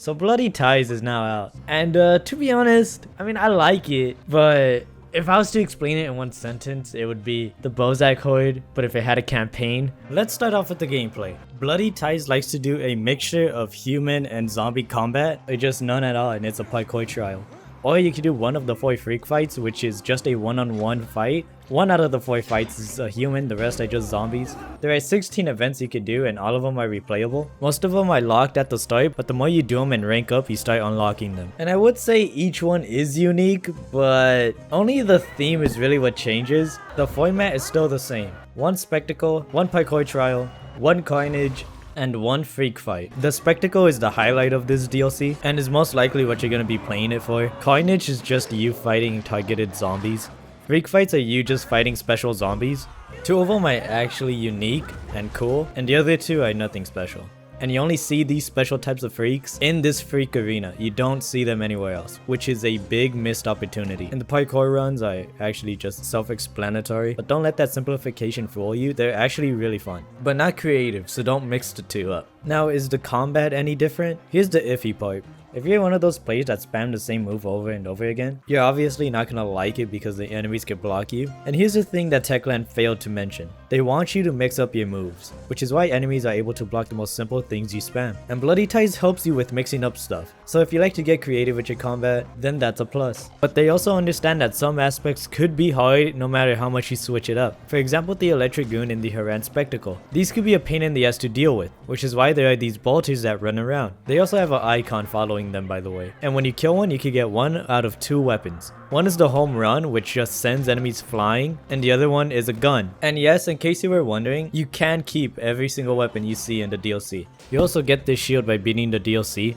So Bloody Ties is now out, and to be honest, I mean, I like it, but if I was to explain it in one sentence, it would be the Bozak Horde, but if it had a campaign. Let's start off with the gameplay. Bloody Ties likes to do a mixture of human and zombie combat, or just none at all, and it's a parkour trial. Or you can do one of the 4 freak fights, which is just a one-on-one fight. 1 out of the 4 fights is a human, the rest are just zombies. There are 16 events you could do, and all of them are replayable. Most of them are locked at the start, but the more you do them and rank up, you start unlocking them. And I would say each one is unique, but only the theme is really what changes. The format is still the same. 1 spectacle, 1 parkour trial, 1 carnage, and 1 freak fight. The spectacle is the highlight of this DLC and is most likely what you're going to be playing it for. Carnage is just you fighting targeted zombies. Freak fights are you just fighting special zombies. 2 of them are actually unique and cool, and the other 2 are nothing special. And you only see these special types of freaks in this freak arena. You don't see them anywhere else, which is a big missed opportunity. And the parkour runs are actually just self-explanatory, but don't let that simplification fool you. They're actually really fun, but not creative, so don't mix the 2 up. Now, is the combat any different? Here's the iffy part. If you're one of those players that spam the same move over and over again, you're obviously not gonna like it because the enemies can block you. And here's the thing that Techland failed to mention. They want you to mix up your moves, which is why enemies are able to block the most simple things you spam. And Bloody Ties helps you with mixing up stuff. So if you like to get creative with your combat, then that's a plus. But they also understand that some aspects could be hard no matter how much you switch it up. For example, the Electric Goon in the Haran Spectacle. These could be a pain in the ass to deal with, which is why there are these bolters that run around. They also have an icon following them, by the way. And when you kill one, you can get 1 out of 2 weapons. One is the home run, which just sends enemies flying, and the other one is a gun. And yes, in case you were wondering, you can keep every single weapon you see in the DLC. You also get this shield by beating the DLC,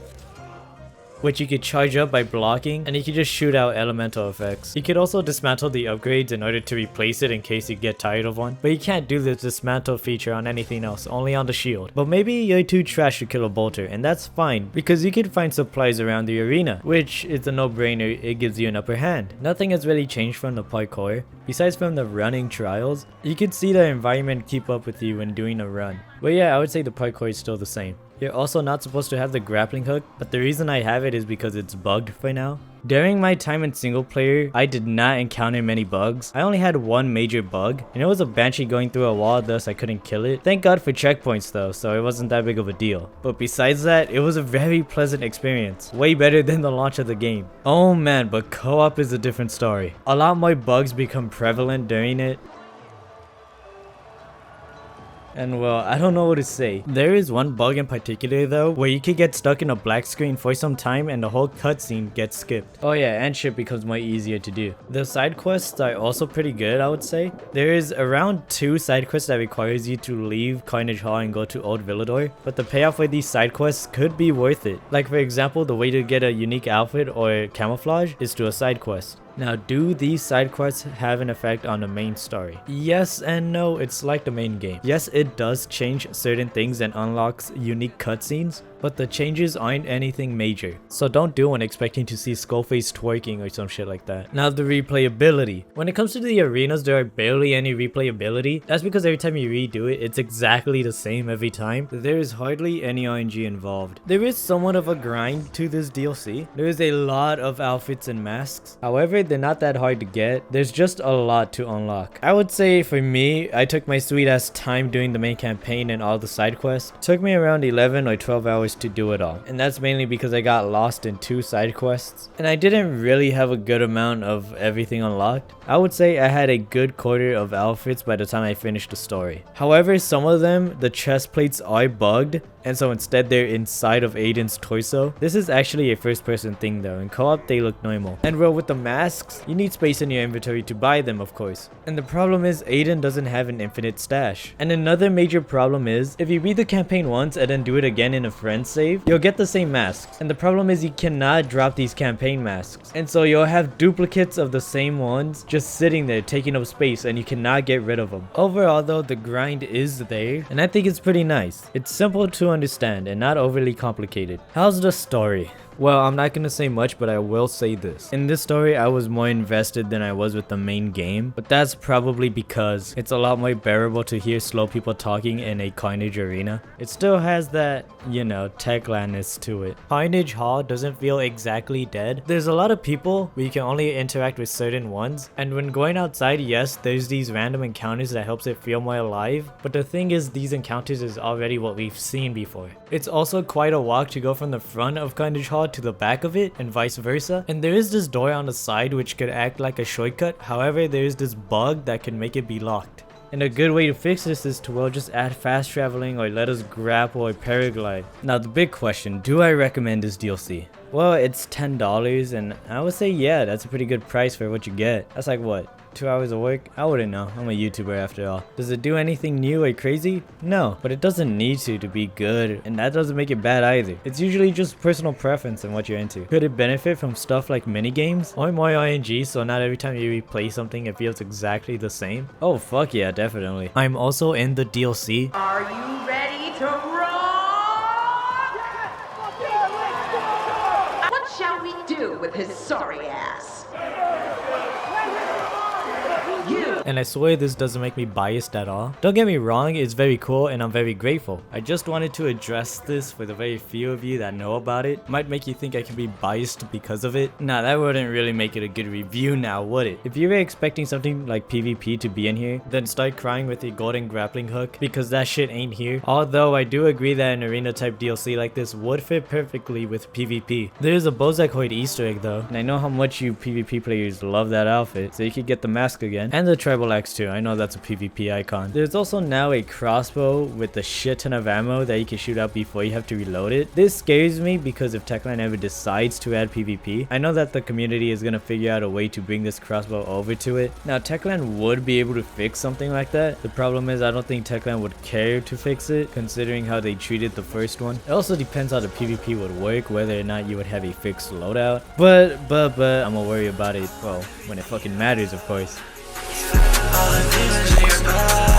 which you could charge up by blocking, and you can just shoot out elemental effects. You could also dismantle the upgrades in order to replace it in case you get tired of one, but you can't do this dismantle feature on anything else, only on the shield. But maybe you're too trash to kill a bolter, and that's fine, because you can find supplies around the arena, which is a no-brainer. It gives you an upper hand. Nothing has really changed from the parkour, besides from the running trials. You can see the environment keep up with you when doing a run. But yeah, I would say the parkour is still the same. You're also not supposed to have the grappling hook, but the reason I have it is because it's bugged for now. During my time in single player, I did not encounter many bugs. I only had 1 major bug, and it was a banshee going through a wall, thus I couldn't kill it. Thank God for checkpoints though, so it wasn't that big of a deal. But besides that, it was a very pleasant experience. Way better than the launch of the game. Oh man, but co-op is a different story. A lot more bugs become prevalent during it. And well, I don't know what to say. There is one bug in particular though, where you could get stuck in a black screen for some time and the whole cutscene gets skipped. Oh yeah, and shit becomes more easier to do. The side quests are also pretty good, I would say. There is around 2 side quests that requires you to leave Carnage Hall and go to Old Villador, but the payoff for these side quests could be worth it. Like for example, the way to get a unique outfit or camouflage is to a side quest. Now, do these side quests have an effect on the main story? Yes and no, it's like the main game. Yes, it does change certain things and unlocks unique cutscenes, but the changes aren't anything major. So don't do one expecting to see Skullface twerking or some shit like that. Now, the replayability. When it comes to the arenas, there are barely any replayability. That's because every time you redo it, it's exactly the same every time. There is hardly any RNG involved. There is somewhat of a grind to this DLC. There is a lot of outfits and masks. However, they're not that hard to get. There's just a lot to unlock. I would say for me, I took my sweet ass time doing the main campaign and all the side quests. It took me around 11 or 12 hours to do it all. And that's mainly because I got lost in 2 side quests. And I didn't really have a good amount of everything unlocked. I would say I had a good quarter of outfits by the time I finished the story. However, some of them, the chest plates are bugged, and so instead they're inside of Aiden's torso. This is actually a first person thing though. In co-op they look normal. And well, with the masks, you need space in your inventory to buy them, of course. And the problem is Aiden doesn't have an infinite stash. And another major problem is, if you beat the campaign once and then do it again in a friend save, you'll get the same masks. And the problem is you cannot drop these campaign masks. And so you'll have duplicates of the same ones just sitting there taking up space, and you cannot get rid of them. Overall though, the grind is there, and I think it's pretty nice. It's simple to understand and not overly complicated. How's the story? Well, I'm not gonna say much, but I will say this. In this story, I was more invested than I was with the main game, but that's probably because it's a lot more bearable to hear slow people talking in a Carnage arena. It still has that, you know, Techlandness to it. Carnage Hall doesn't feel exactly dead. There's a lot of people where you can only interact with certain ones, and when going outside, yes, there's these random encounters that helps it feel more alive, but the thing is, these encounters is already what we've seen before. It's also quite a walk to go from the front of Carnage Hall to the back of it, and vice versa, and there is this door on the side which could act like a shortcut. However, there is this bug that can make it be locked. And a good way to fix this is to, well, just add fast traveling or let us grapple or paraglide. Now the big question, do I recommend this DLC? Well, it's $10 and I would say yeah, that's a pretty good price for what you get. That's like what? 2 hours of work? I wouldn't know. I'm a YouTuber after all. Does it do anything new or crazy? No, but it doesn't need to be good, and that doesn't make it bad either. It's usually just personal preference and what you're into. Could it benefit from stuff like minigames or more RNG, so not every time you replay something it feels exactly the same? Oh fuck yeah, definitely. I'm also in the DLC. Are you ready to roll? What shall we do with his sorry ass? And I swear this doesn't make me biased at all. Don't get me wrong, it's very cool and I'm very grateful. I just wanted to address this for the very few of you that know about it. Might make you think I can be biased because of it. Nah, that wouldn't really make it a good review now, would it? If you were expecting something like PvP to be in here, then start crying with your golden grappling hook, because that shit ain't here. Although I do agree that an arena type DLC like this would fit perfectly with PvP. There's a Bozakoid Easter egg though, and I know how much you PvP players love that outfit, so you could get the mask again. And the Tribal Axe too, I know that's a PvP icon. There's also now a crossbow with a shit ton of ammo that you can shoot out before you have to reload it. This scares me because if Techland ever decides to add PvP, I know that the community is gonna figure out a way to bring this crossbow over to it. Now Techland would be able to fix something like that. The problem is I don't think Techland would care to fix it, considering how they treated the first one. It also depends how the PvP would work, whether or not you would have a fixed loadout. But I'm gonna worry about it, well, when it fucking matters, of course. All the demons in your blood.